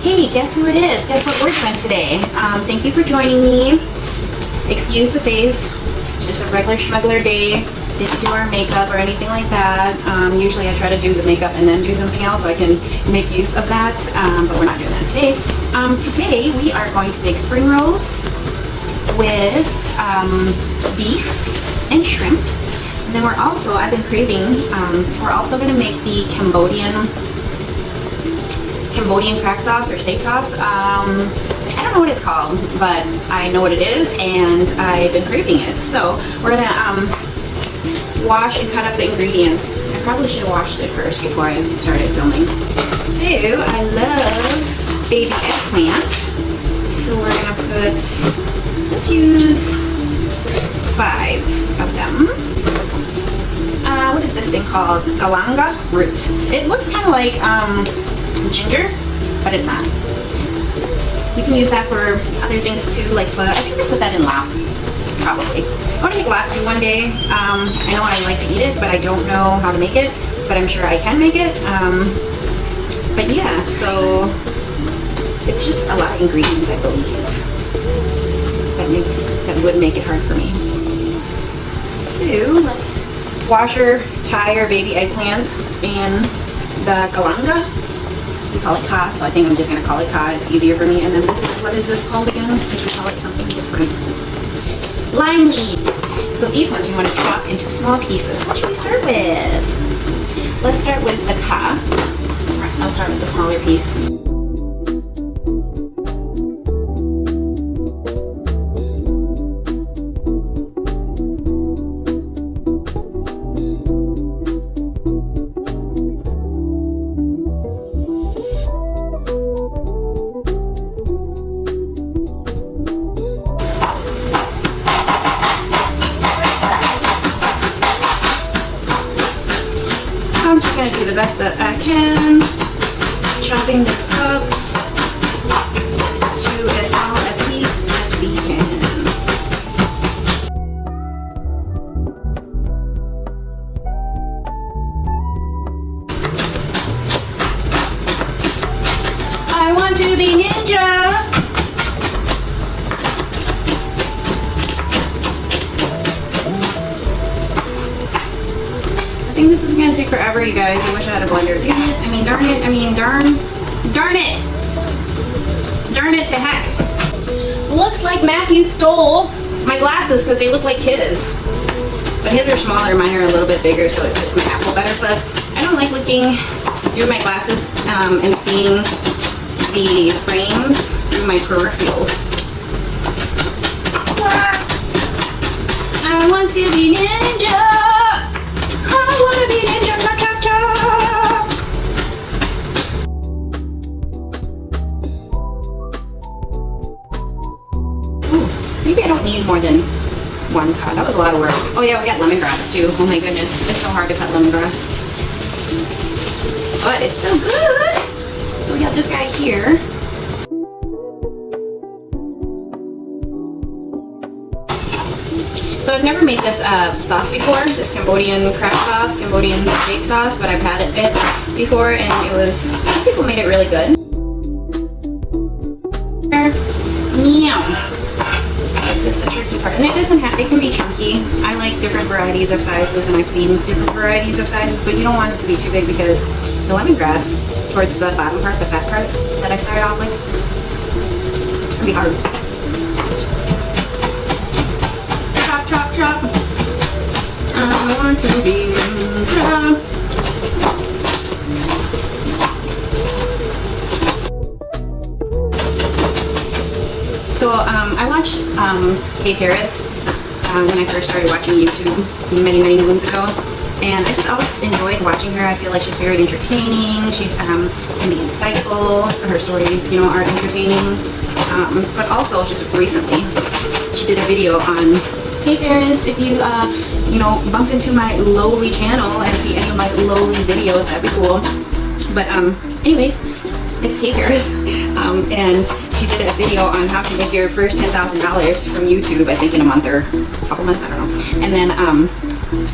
Hey, guess who it is? Guess what we're doing today? Thank you for joining me. Excuse the face. It's just a regular schmuggler day. Didn't do our makeup or anything like that. Usually I try to do the makeup and then do something else so I can make use of that, but we're not doing that today. Today we are going to make spring rolls with beef and shrimp. And then I've been craving, we're also going to make the Cambodian crack sauce or steak sauce. I don't know what it's called, but I know what it is and I've been craving it. So we're gonna wash and cut up the ingredients. I probably should have washed it first before I started filming. So I love baby eggplant. So we're gonna put, let's use 5 of them. What is this thing called? Galanga root. It looks kind of like ginger, but it's not. You can use that for other things too, like I think they put that in lap, probably. I want to make lap too one day. I know I like to eat it, but I don't know how to make it, but I'm sure I can make it. But yeah, so it's just a lot of ingredients, I believe, that would make it hard for me. So let's wash or tie our baby eggplants in the galanga. We call it ka, so I think I'm just going to call it ka. It's easier for me. And then what is this called again? I think we call it something different. Lime leaf. So these ones you want to chop into small pieces. What should we start with? Let's start with the ka. I'll start with the smaller piece. I'm just going to do the best that I can, chopping this up to as small a piece as we can. I want to be ninja! I think this is gonna take forever, you guys. I wish I had a blender. Damn it. I mean, darn it. I mean, darn it. Darn it to heck. Looks like Matthew stole my glasses because they look like his. But his are smaller, mine are a little bit bigger, so it fits my apple better. Plus, I don't like looking through my glasses and seeing the frames through my peripherals. I want to be ninja. I wanna be ninja, chop, chop, chop. Ooh, maybe I don't need more than 1 cut. That was a lot of work. Oh yeah, we got lemongrass too. Oh my goodness, it's so hard to cut lemongrass. But it's so good. So we got this guy here. So I've never made this sauce before, this Cambodian crack sauce, Cambodian steak sauce, but I've had it before and some people made it really good. This is the tricky part, and it can be chunky. I like different varieties of sizes, and I've seen different varieties of sizes, but you don't want it to be too big because the lemongrass towards the bottom part, the fat part that I started off with, it'll be hard. Chop, chop. I want to be ninja. So I watched Kay Paris when I first started watching YouTube many moons ago, and I just always enjoyed watching her. I feel like she's very entertaining. She can be insightful. Her stories, are entertaining. But also just recently, she did a video on Hey Paris, if you bump into my lowly channel and see any of my lowly videos, that'd be cool. But anyways, it's Hey Paris, and she did a video on how to make your first $10,000 from YouTube, I think in a month or a couple months, I don't know. And then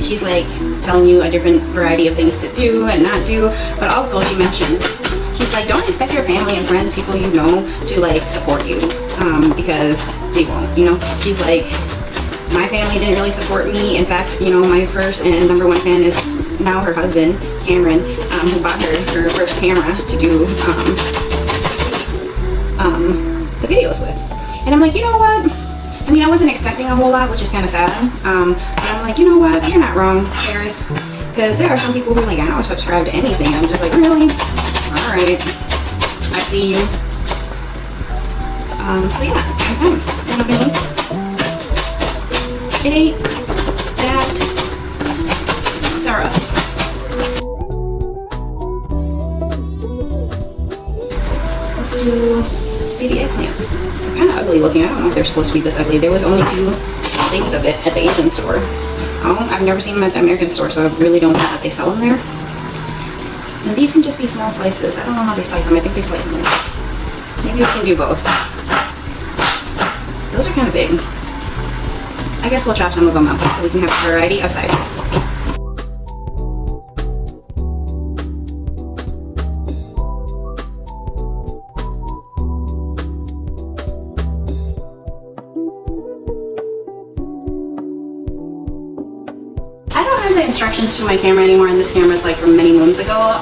she's like telling you a different variety of things to do and not do, but also she mentioned she's like, don't expect your family and friends, people you know, to like support you, because they won't, you know. She's like, my family didn't really support me. In fact, you know, my first and number one fan is now her husband, Cameron, who bought her first camera to do the videos with. And I'm like, you know what? I mean, I wasn't expecting a whole lot, which is kind of sad. But I'm like, you know what? You're not wrong, Paris. Because there are some people who are like, I don't subscribe to anything. I'm just like, really? Alright. I see you. So yeah, thanks. It ain't that serious. Let's do baby eggplant. They're kind of ugly looking. I don't know if they're supposed to be this ugly. There was only 2 things of it at the Asian store. I've never seen them at the American store, so I really don't know that they sell them there. And these can just be small slices. I don't know how they slice them. I think they slice them like this. Maybe we can do both. Those are kind of big. I guess we'll chop some of them up so we can have a variety of sizes. I don't have the instructions to my camera anymore, and this camera is like from many moons ago.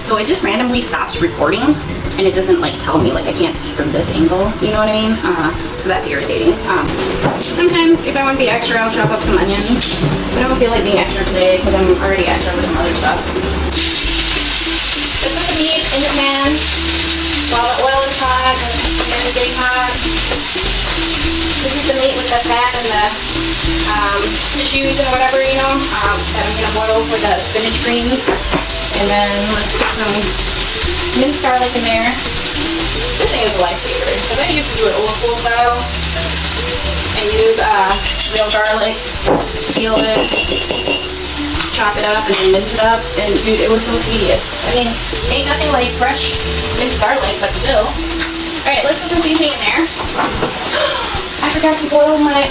So it just randomly stops recording, and it doesn't like tell me, like I can't see from this angle, you know what I mean? So that's irritating. Sometimes if I want to be extra, I'll chop up some onions, but I don't feel like being extra today because I'm already extra with some other stuff. Just put the meat in the pan while the oil is hot and it's getting hot. This is the meat with the fat and the tissues and whatever, you know, that I'm gonna boil for the spinach greens. And then let's put some minced garlic in there. This thing is a lifesaver because I used to do it old school style and use real garlic, peel it, chop it up, and then mince it up. And dude, it was so tedious. I mean, ain't nothing like fresh minced garlic, but still. All right, let's put some seasoning in there. I forgot to boil my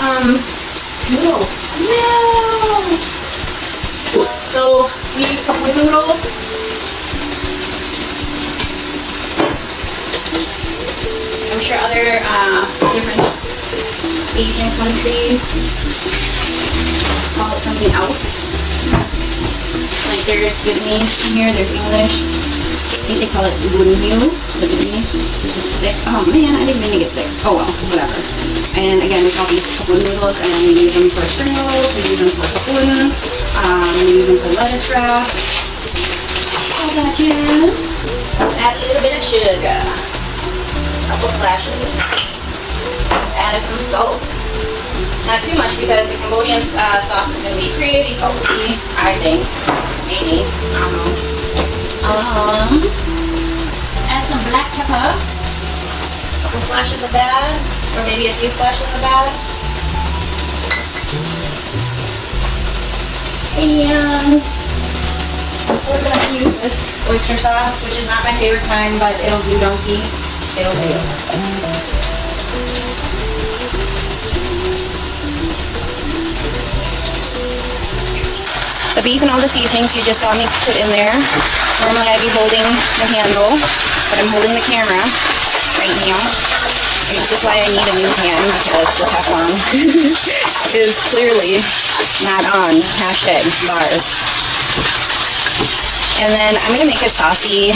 noodles. No. So we use couple of noodles. I'm sure other different Asian countries call it something else. Like there's Vietnamese in here, there's English. I think they call it Vietnamese. This is thick. Oh man, I didn't mean to get thick. Oh well, whatever. And again, we call these couple of noodles, and we use them for spring rolls, we use them for kapun, we use them for lettuce wrap. All that jazz. Let's add a little bit of sugar. A couple splashes. Let's add some salt. Not too much because the Cambodian sauce is going to be pretty salty, I think. Maybe. I don't know. Add some black pepper. A couple splashes of that. Or maybe a few splashes of that. And we're going to use this oyster sauce, which is not my favorite kind, but it'll do donkey. It'll do. The beef and all the seasonings you just saw me put in there. Normally I'd be holding the handle, but I'm holding the camera right now. And this is why I need a new hand, because the Teflon is clearly not on. Hashtag bars. And then I'm going to make a saucy,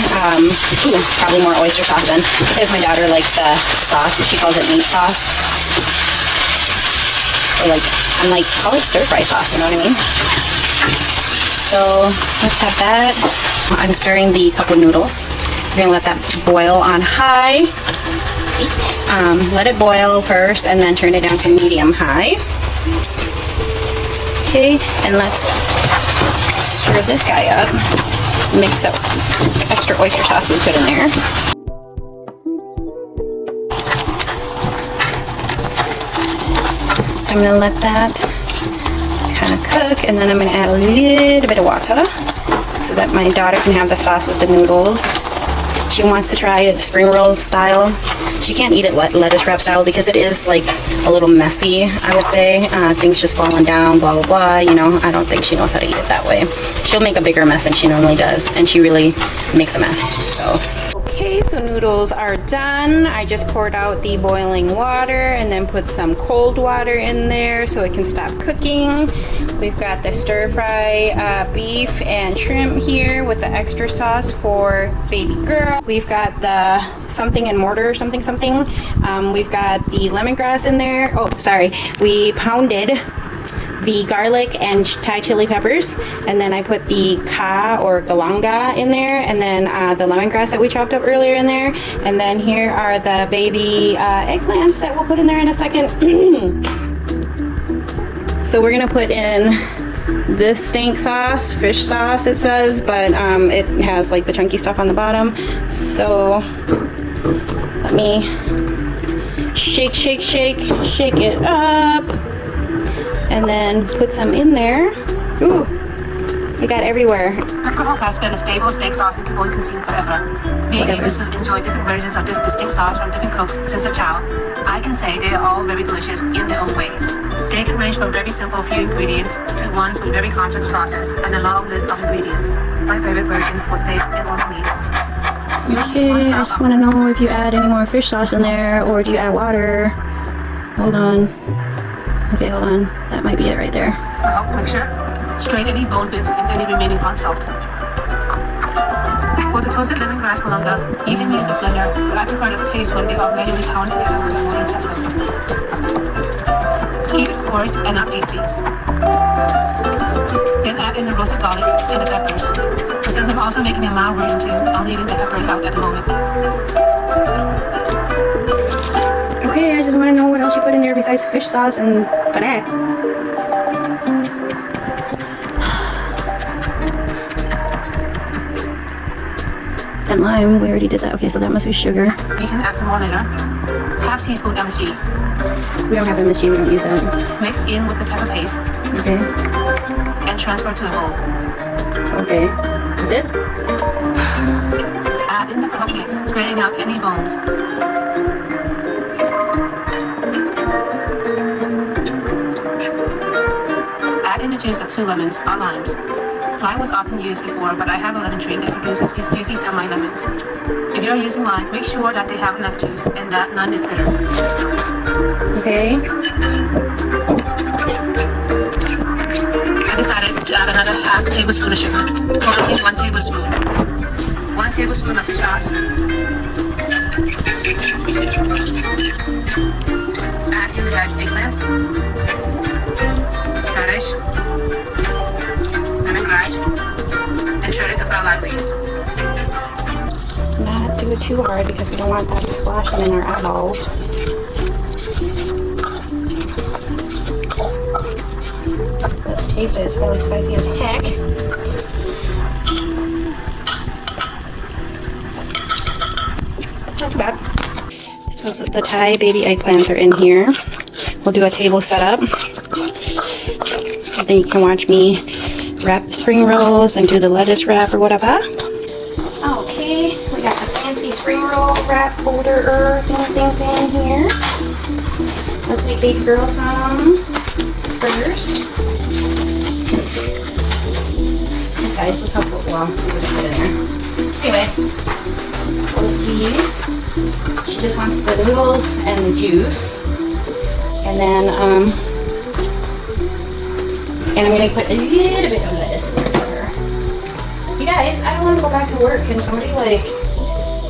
probably more oyster sauce then, because my daughter likes the sauce. She calls it meat sauce. Or like, I'm like, call it stir fry sauce, you know what I mean? So let's have that. I'm stirring the cup of noodles. We're going to let that boil on high. See? Let it boil first and then turn it down to medium high. Okay, and let's stir this guy up. Mix the extra oyster sauce we put in there. So I'm going to let that kind of cook, and then I'm going to add a little bit of water so that my daughter can have the sauce with the noodles She wants to try it spring roll style. She can't eat it lettuce wrap style because it is like a little messy, I would say. Things just falling down, blah, blah, blah. You know, I don't think she knows how to eat it that way. She'll make a bigger mess than she normally does, and she really makes a mess, so. Okay, so noodles are done. I just poured out the boiling water and then put some cold water in there so it can stop cooking. We've got the stir fry beef and shrimp here with the extra sauce for baby girl. We've got the something and mortar, something. We've got the lemongrass in there. Oh, sorry. We pounded the garlic and Thai chili peppers, and then I put the ka or galanga in there, and then the lemongrass that we chopped up earlier in there, and then here are the baby eggplants that we'll put in there in a second. So we're gonna put in this stank sauce, fish sauce it says, but it has like the chunky stuff on the bottom. So let me shake it up. And then put some in there. Ooh, we got everywhere. Alcohol has been a staple steak sauce in Cambodian cuisine forever. Being able to enjoy different versions of this distinct sauce from different cooks since a child, I can say they are all very delicious in their own way. They can range from very simple few ingredients to ones with very complex process and a long list of ingredients. My favorite versions for steaks and all meats. Okay, I just want to know if you add any more fish sauce in there or do you add water? Hold on. Okay, hold on. That might be it right there. For help mixture, strain any bone bits and any remaining hot salt. For the toasted lemongrass galanga, you can use a blender, but I prefer the taste when they are manually pounded together with a wooden pestle. Keep it coarse and not tasty. Then add in the roasted garlic and the peppers. But since I'm also making a mild version too, I'm leaving the peppers out at the moment. Okay, I just want to know what else you put in there besides fish sauce and panek. And lime, we already did that. Okay, so that must be sugar. You can add some more later. Half teaspoon MSG. We don't have MSG, we don't use that. Mix in with the pepper paste. Okay. And transfer to a bowl. Okay. That's it? Add in the pork mix, straining out any bones. Add in the juice of 2 lemons or limes. Lime was often used before, but I have a lemon tree that produces these juicy semi-lemons. If you're using lime, make sure that they have enough juice and that none is bitter. Okay. I decided to add another half tablespoon of sugar, totaling 1 tablespoon. 1 tablespoon of fish sauce. Add in the diced eggplants, radish, lemongrass, and shredded kaffir leaves. Not do it too hard because we don't want that splashing in our eyeballs. Let's taste it. It's probably spicy as heck. Not too bad. So the Thai baby eggplants are in here. We'll do a table setup. And then you can watch me wrap the spring rolls and do the lettuce wrap or whatever. Okay, we got the fancy spring roll wrap holder thing here. Let's make baby girl some first. Guys, look how cool. Well, there's a bit in there. Anyway, one of these. She just wants the noodles and the juice. And then, and I'm gonna put a little bit of lettuce in there for her. You guys, I don't want to go back to work. Can somebody like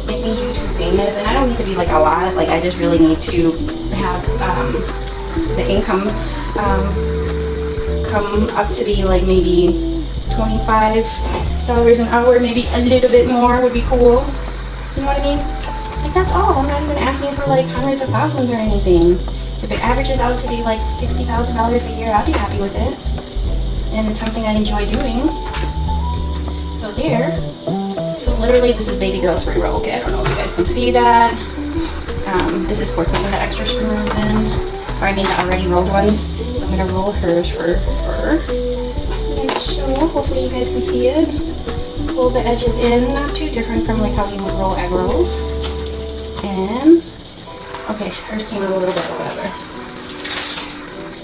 make me YouTube famous? And I don't need to be like a lot. Like I just really need to have the income come up to be like maybe $25 an hour, maybe a little bit more would be cool. You know what I mean? Like that's all. I'm not even asking for like hundreds of thousands or anything. If it averages out to be like $60,000 a year, I'd be happy with it. And it's something I enjoy doing. So there. So literally this is baby girl spring roll. Okay, I don't know if you guys can see that. This is for putting the extra spring rolls in. Or I mean the already rolled ones. So I'm gonna roll hers for her. Let's show So hopefully you guys can see it. Fold the edges in, not too different from like how you would roll egg rolls. And okay, hers came out a little bit or whatever.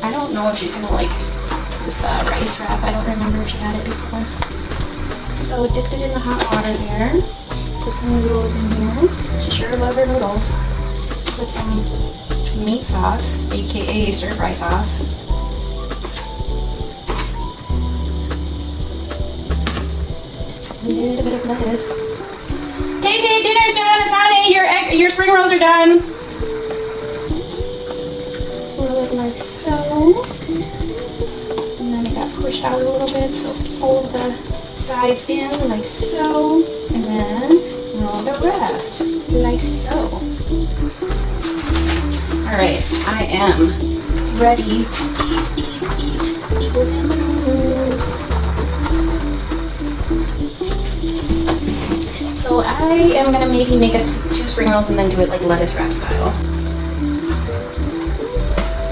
I don't know if she's gonna like this rice wrap. I don't remember if she had it before. So dipped it in the hot water there. Put some noodles in here. She sure love her noodles. Put some meat sauce, aka stir fry sauce. And a bit of lettuce. Tay, dinner's done, honey. Your spring rolls are done. Roll it like so. And then it got pushed out a little bit, so fold the sides in like so. And then roll the rest like so. Alright, I am ready to eat eagles and balloons. So I am gonna maybe make us 2 spring rolls and then do it like lettuce wrap style.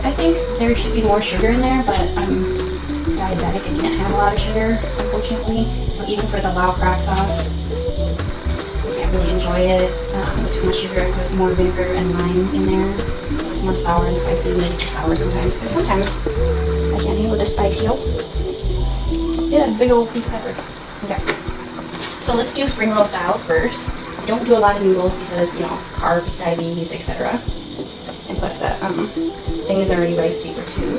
I think there should be more sugar in there, but I'm diabetic and can't have a lot of sugar, unfortunately. So even for the lao crab sauce, I can't really enjoy it with too much sugar. I put more vinegar and lime in there, so it's more sour and spicy, maybe too sour sometimes. Because sometimes I can't handle the spice, yo. Yeah, big old piece of pepper. Okay. So let's do spring roll style first. Don't do a lot of noodles because, you know, carbs, diabetes, etc. And plus that thing is already rice paper too.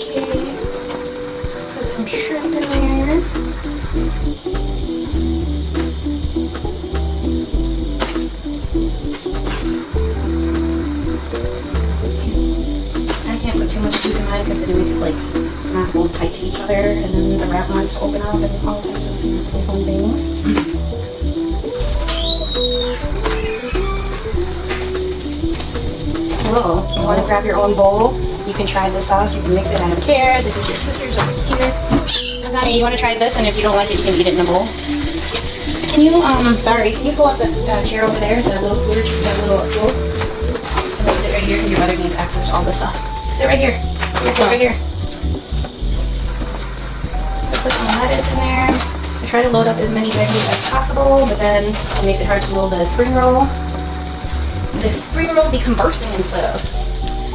Okay. Put some shrimp in there. I can't put too much juice in mine because it makes it like not hold tight to each other, and then the wrap wants to open up and all types of fun things. Whoa, you want to grab your own bowl? You can try this sauce, you can mix it, I don't care. This is your sister's over here. Azani, you want to try this, and if you don't like it, you can eat it in a bowl. Can you, can you pull up this chair over there, the little scooter, the little stool? And then sit right here, and your mother needs access to all this stuff. Sit right here. Sit right here. Put some lettuce in there. I try to load up as many veggies as possible, but then it makes it hard to roll the spring roll. The spring roll be conversing and stuff.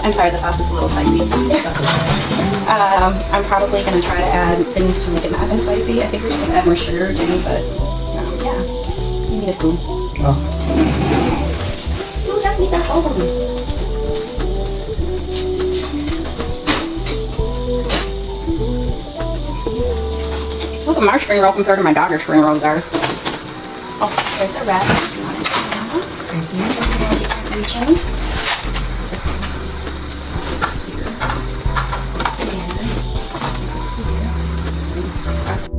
I'm sorry, the sauce is a little spicy. I'm probably going to try to add things to make it not as spicy. I think we're supposed to add more sugar too, but yeah. You need a spoon. Oh. Ooh, that's neat, that's all of them. Look at my spring roll compared to my daughter's spring rolls are. Oh, there's a wrap if you want to try that. Reaching. Here. And here.